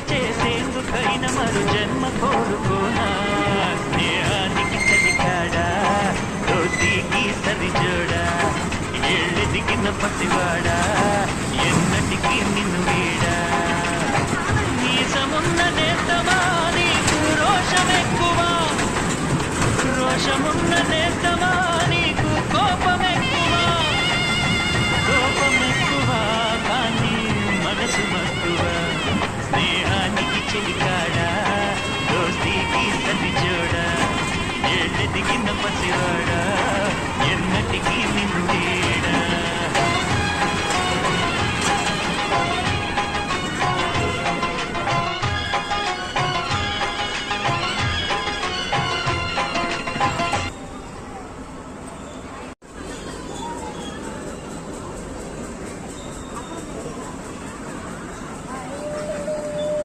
చేసేందుకైన మరు జన్మ కోరుకోనా స్నేహానికి చలికాడా దోస్తీకి సరిజోడా ఎళ్ళెదిగిన పసివాడా ఎన్నటికి నిన్ను వీడా నీసమున్న నేస్తమా నీకు రోషమెక్కువా రోషమున్న నేస్తమా నీకు కోపమెక్కువా కోపమెక్కువా కానీ మనసు మక్కువా స్నేహానికి చెలికాడా దోస్తీకి సరిజోడా ఎళ్ళెదిగిన పసివాడా